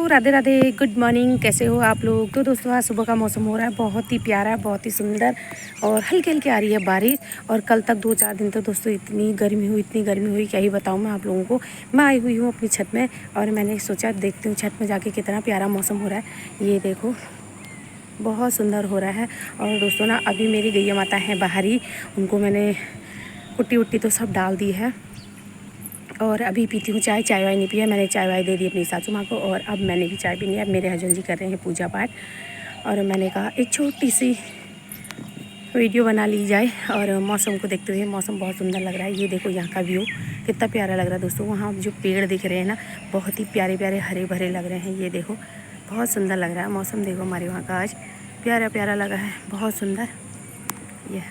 Radhe Radhe, good morning. कैसे हो आप लोग? तो दोस्तों आज सुबह का मौसम हो रहा है बहुत ही प्यारा, बहुत ही सुंदर और हल्की हल्की आ रही है बारिश। और कल तक 2-4 दिन तो दोस्तों इतनी गर्मी हुई, क्या ही बताऊँ मैं आप लोगों को। मैं आई हुई हूँ अपनी छत में और मैंने सोचा देखती हूँ छत में जाके कितना प्यारा मौसम हो रहा है। ये देखो बहुत सुंदर हो रहा है। और दोस्तों ना अभी मेरी गैया माता हैं बाहर ही, उनको मैंने कुट्टी उट्टी तो सब डाल दी है और अभी पीती हूँ चाय वाय नहीं पिया मैंने। चाय वाय दे दी अपनी सासू माँ को और अब मैंने भी चाय पीनी है। अब मेरे हस्बैंड जी कर रहे हैं पूजा पाठ और मैंने कहा एक छोटी सी वीडियो बना ली जाए और मौसम को देखते हुए। मौसम बहुत सुंदर लग रहा है। ये देखो यहाँ का व्यू कितना प्यारा लग रहा है दोस्तों। वहाँ जो पेड़ दिख रहे हैं ना बहुत ही प्यारे प्यारे हरे भरे लग रहे हैं। ये देखो बहुत सुंदर लग रहा है मौसम। देखो हमारे वहाँ का आज प्यारा प्यारा लगा है, बहुत सुंदर। ये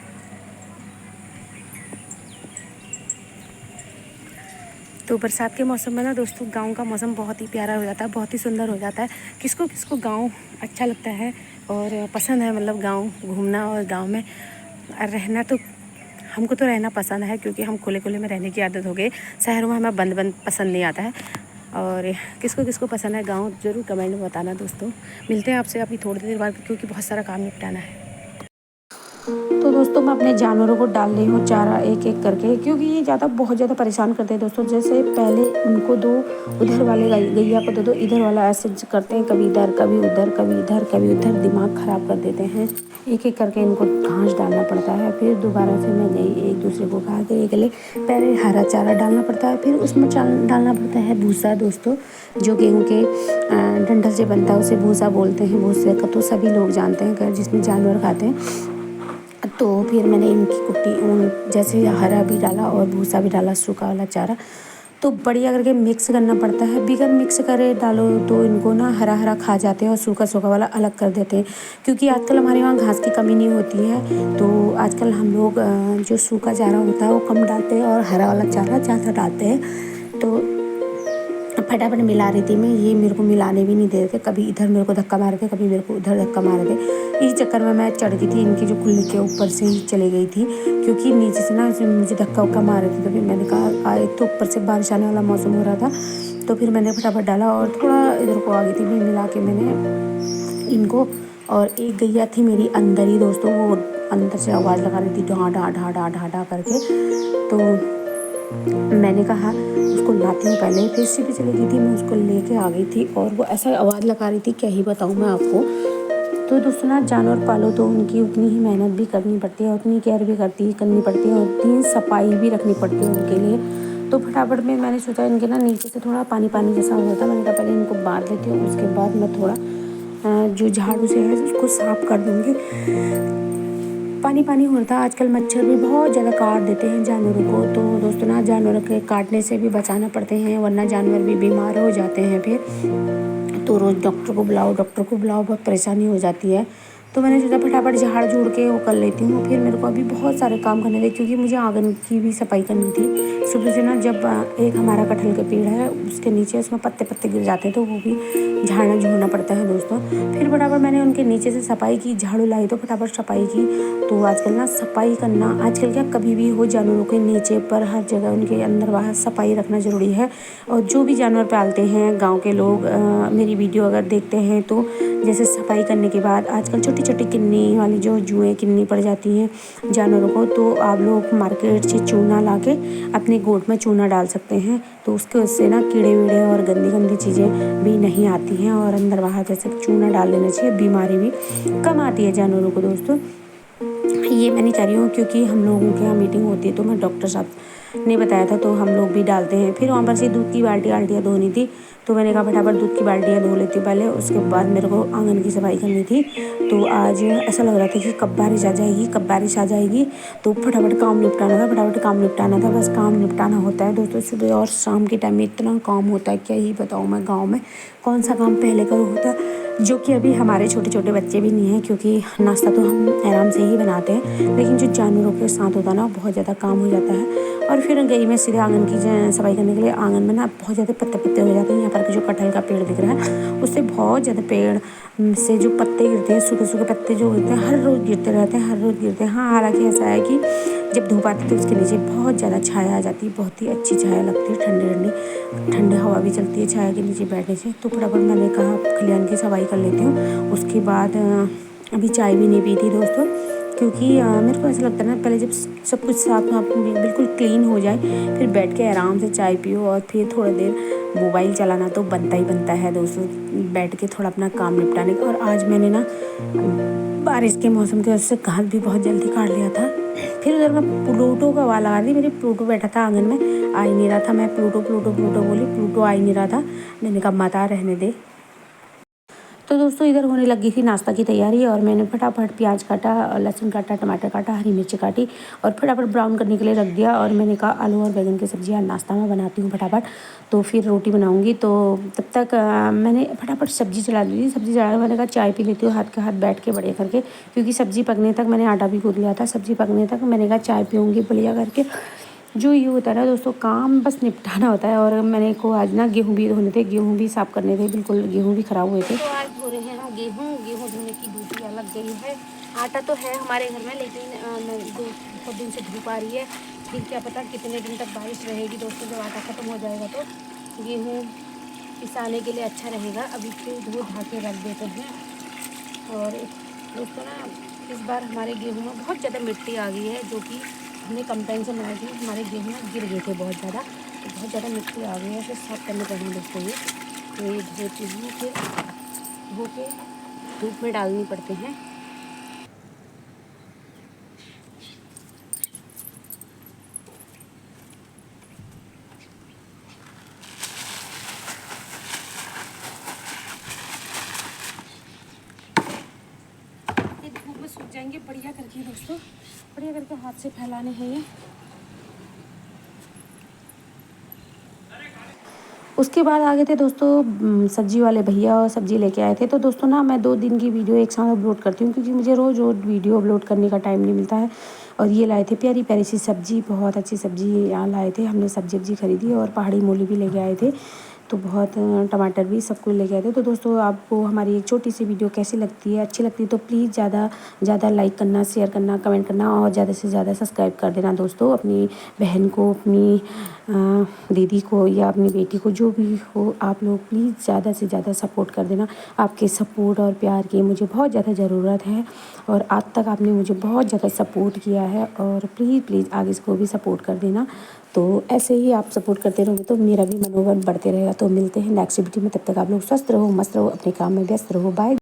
तो बरसात के मौसम में ना दोस्तों गांव का मौसम बहुत ही प्यारा हो जाता है, बहुत ही सुंदर हो जाता है। किसको किसको गांव अच्छा लगता है और पसंद है, मतलब गांव घूमना और गांव में रहना। तो हमको तो रहना पसंद है क्योंकि हम खुले खुले में रहने की आदत हो गई। शहरों में हमें बंद बंद पसंद नहीं आता है। और किसको किसको पसंद है गाँव ज़रूर कमेंट में बताना दोस्तों। मिलते हैं आपसे अभी थोड़ी देर बाद क्योंकि बहुत सारा काम निपटाना है। तो दोस्तों मैं अपने जानवरों को डाल रही हूँ चारा एक एक करके, क्योंकि ये बहुत ज़्यादा परेशान करते हैं दोस्तों। जैसे पहले उनको दो, उधर वाले गैया को दो, इधर वाला ऐसे करते हैं, कभी इधर कभी उधर कभी इधर कभी उधर, दिमाग ख़राब कर देते हैं। एक एक करके इनको घास डालना पड़ता है। फिर दोबारा से मैं गई एक दूसरे को कहा के लिए पहले हरा चारा डालना पड़ता है, फिर उसमें डालना पड़ता है भूसा दोस्तों, जो गेहूँ के डंठल से बनता है उसे भूसा बोलते हैं। भूसे का तो सभी लोग जानते हैं जिसमें जानवर खाते हैं। तो फिर मैंने इनकी कुट्टी जैसे हरा भी डाला और भूसा भी डाला, सूखा वाला चारा, तो बढ़िया करके मिक्स करना पड़ता है। बिगर मिक्स करे डालो तो इनको ना हरा हरा खा जाते हैं और सूखा सूखा वाला अलग कर देते हैं। क्योंकि आजकल हमारे वहाँ घास की कमी नहीं होती है, तो आजकल हम लोग जो सूखा चारा होता है वो कम डालते हैं और हरा वाला चारा ज़्यादा डालते हैं। तो फटाफट मिला रही थी मैं, ये मेरे को मिलाने भी नहीं दे रहे थे। कभी इधर मेरे को धक्का मार थे, कभी मेरे को उधर धक्का मार थे। इस चक्कर में मैं चढ़ गई थी इनकी जो कुल्ले के ऊपर से ही चली गई थी, क्योंकि नीचे से ना मुझे धक्का उक्का मार रहे थे। तो फिर मैंने कहा एक तो ऊपर से बारिश आने वाला मौसम हो रहा था, तो फिर मैंने फटाफट डाला और थोड़ा इधर को आ गई थी। फिर मिला के मैंने इनको, और एक गैया थी मेरी अंदर ही दोस्तों, वो अंदर से आवाज़ लगा रही थी ढा ढा ढा ढा ढा ढा करके। तो मैंने कहा उसको लाती हूँ पहले, फिर सीधे चली गई थी, मैं उसको लेके आ गई थी और वो ऐसा आवाज़ लगा रही थी क्या ही बताऊँ मैं आपको। तो दोस्तों ना जानवर पालो तो उनकी उतनी ही मेहनत भी करनी पड़ती है, उतनी केयर भी करनी पड़ती है और उतनी सफाई भी रखनी पड़ती है उनके लिए। तो फटाफट में मैंने सोचा इनके ना नीचे से थोड़ा पानी पानी जैसा हो था, मैंने कहा पहले इनको बांध लेती हूँ, उसके बाद मैं थोड़ा जो झाड़ू से है उसको साफ़ कर दूँगी। पानी पानी होता है। आजकल मच्छर भी बहुत ज़्यादा काट देते हैं जानवरों को, तो दोस्तों ना जानवरों के काटने से भी बचाना पड़ते हैं, वरना जानवर भी बीमार हो जाते हैं फिर। तो रोज़ डॉक्टर को बुलाओ, बहुत परेशानी हो जाती है। तो मैंने सोचा फटाफट झाड़ झूड़ के वो कर लेती हूँ। फिर मेरे को अभी बहुत सारे काम करने थे क्योंकि मुझे आंगन की भी सफाई करनी थी। सुबह से ना जब एक हमारा कटहल का पेड़ है उसके नीचे उसमें पत्ते पत्ते गिर जाते हैं, तो वो भी झाड़ना झूड़ना पड़ता है दोस्तों। फिर फटाफट मैंने उनके नीचे से सफाई की, झाड़ू लाई तो फटाफट सफाई की। तो आजकल ना सफाई करना, आजकल क्या कभी भी हो, जानवरों के नीचे पर हर जगह उनके अंदर बाहर सफाई रखना ज़रूरी है। और जो भी जानवर पालते हैं गाँव के लोग मेरी वीडियो अगर देखते हैं तो जैसे सफाई करने के बाद आजकल छोटी छोटी किन्नी वाली जो जुएँ किन्नी पड़ जाती हैं जानवरों को, तो आप लोग मार्केट से चूना ला के अपने गोट में चूना डाल सकते हैं। तो उससे ना कीड़े वीड़े और गंदी गंदी चीज़ें भी नहीं आती हैं और अंदर बाहर जैसे चूना डाल देना चाहिए, बीमारी भी कम आती है जानवरों को दोस्तों। ये मैं नहीं कर रही हूँ क्योंकि हम लोगों के यहाँ मीटिंग होती है तो मैं डॉक्टर साहब ने बताया था, तो हम लोग भी डालते हैं। फिर वहाँ पर से दूध की बाल्टियाँ धोनी थी, तो मैंने कहा फटाफट दूध की बाल्टियाँ धो लेती हूँ पहले, उसके बाद मेरे को आंगन की सफाई करनी थी। तो आज ऐसा लग रहा था कि कब बारिश आ जाएगी, तो फटाफट काम निपटाना था। बस काम निपटाना होता है दोस्तों, सुबह और शाम के टाइम में इतना काम होता है क्या ही बताऊँ मैं। गाँव में कौन सा काम पहले करो होता है, जो कि अभी हमारे छोटे छोटे बच्चे भी नहीं हैं क्योंकि नाश्ता तो हम आराम से ही बनाते हैं, लेकिन जो जानवरों के साथ होता है ना बहुत ज़्यादा काम हो जाता है। और फिर गई मैं सीधे आंगन की सफाई करने के लिए। आंगन में ना बहुत ज़्यादा पत्ते पत्ते हो जाते हैं। यहाँ पर जो कटहल का पेड़ दिख रहा है उससे बहुत ज़्यादा पेड़ से जो पत्ते गिरते हैं, सूखे सूखे पत्ते जो गिरते हैं, हर रोज़ गिरते रहते हैं, हर रोज़ गिरते हैं। हाँ, हालांकि ऐसा है कि जब धूप आती है तो उसके नीचे बहुत ज़्यादा छाया आ जाती है, बहुत ही अच्छी छाया लगती है, ठंडी ठंडी ठंडी हवा भी चलती है छाया के नीचे बैठने से। तो फटाफट मैंने कहा खलिहान की सफाई कर लेती हूँ। उसके बाद अभी चाय भी नहीं पी थी दोस्तों, क्योंकि मेरे को ऐसा लगता है ना, पहले जब सब कुछ साफ साफ बिल्कुल क्लीन हो जाए फिर बैठ के आराम से चाय पियो और फिर थोड़ा देर मोबाइल चलाना तो बनता ही बनता है दोस्तों, बैठ के थोड़ा अपना काम निपटाने का। और आज मैंने ना बारिश के मौसम की वजह से घास भी बहुत जल्दी काट लिया था। फिर उधर मैं प्लूटो का आवाज़ आ रही, मेरी प्लूटो बैठा था आंगन में, आ ही नहीं रहा था। मैं प्लूटो प्लूटो प्लूटो बोली, प्लूटो आ ही नहीं रहा था। मैंने कहा माता रहने दे। तो दोस्तों इधर होने लगी थी नाश्ता की तैयारी और मैंने फटाफट प्याज काटा, लहसुन काटा, टमाटर काटा, हरी मिर्च काटी और फटाफट ब्राउन करने के लिए रख दिया। और मैंने कहा आलू और बैंगन की सब्ज़ी आज नाश्ता में बनाती हूँ फटाफट, तो फिर रोटी बनाऊँगी। तो तब तक मैंने फटाफट सब्ज़ी चला दी थी। सब्ज़ी चला, मैंने कहा चाय पी लेती हूँ हाथ के हाथ बैठ के बढ़िया करके, क्योंकि सब्ज़ी पकने तक मैंने आटा भी गूँथ लिया था। सब्ज़ी पकने तक मैंने कहा चाय पीऊँगी बढ़िया करके। जो ये होता है ना दोस्तों, काम बस निपटाना होता है। और मैंने को आज ना गेहूँ भी धोने थे, गेहूँ भी साफ़ करने थे, बिल्कुल गेहूँ भी ख़राब हुए थे। तो आज धो रहे हैं हम गेहूँ धोने की ड्यूटी अलग गई है। आटा तो है हमारे घर में, लेकिन बहुत दिन से धूप आ रही है, फिर क्या पता कितने दिन तक बारिश रहेगी दोस्तों। जब आटा ख़त्म हो जाएगा तो गेहूँ पिसाने के लिए अच्छा रहेगा। अभी फिर धो धा के रख देते हैं। और दोस्तों ना इस बार हमारे गेहूँ में बहुत ज़्यादा मिट्टी आ गई है, जो कि हमने कम टाइम से बनाई थी। हमारे गेहूँ गिर गए थे बहुत ज़्यादा, तो बहुत ज़्यादा मिट्टी आ गई है, फिर साफ करने पड़े दोस्तों ये। तो ये धोती हूँ, फिर धो के धूप में डालनी पड़ते हैं। ये धूप में सूख जाएंगे बढ़िया करके दोस्तों, बढ़िया करके हाथ से फैलाने हैं ये। उसके बाद आ गए थे दोस्तों सब्ज़ी वाले भैया और सब्ज़ी लेके आए थे। तो दोस्तों ना मैं 2 दिन की वीडियो एक साथ अपलोड करती हूँ, क्योंकि मुझे रोज़ रोज़ वीडियो अपलोड करने का टाइम नहीं मिलता है। और ये लाए थे प्यारी प्यारी सी सब्ज़ी, बहुत अच्छी सब्ज़ी यहाँ लाए थे। हमने सब्ज़ी खरीदी और पहाड़ी मूली भी लेके आए थे, तो बहुत टमाटर भी सब कुछ लेके आए थे। तो दोस्तों आपको हमारी एक छोटी सी वीडियो कैसी लगती है, अच्छी लगती है तो प्लीज़ ज़्यादा लाइक करना, शेयर करना, कमेंट करना और ज़्यादा से ज़्यादा सब्सक्राइब कर देना दोस्तों। अपनी बहन को, अपनी दीदी को या अपनी बेटी को, जो भी हो, आप लोग प्लीज़ ज़्यादा से ज़्यादा सपोर्ट कर देना। आपके सपोर्ट और प्यार की मुझे बहुत ज़्यादा ज़रूरत है और आज तक आपने मुझे बहुत ज़्यादा सपोर्ट किया है, और प्लीज़ आगे इसको भी सपोर्ट कर देना। तो ऐसे ही आप सपोर्ट करते रहोगे तो मेरा भी मनोबल बढ़ते रहेगा। तो मिलते हैं नेक्स्ट वीडियो में, तब तक आप लोग स्वस्थ रहो, मस्त रहो, अपने काम में व्यस्त रहो। बाय।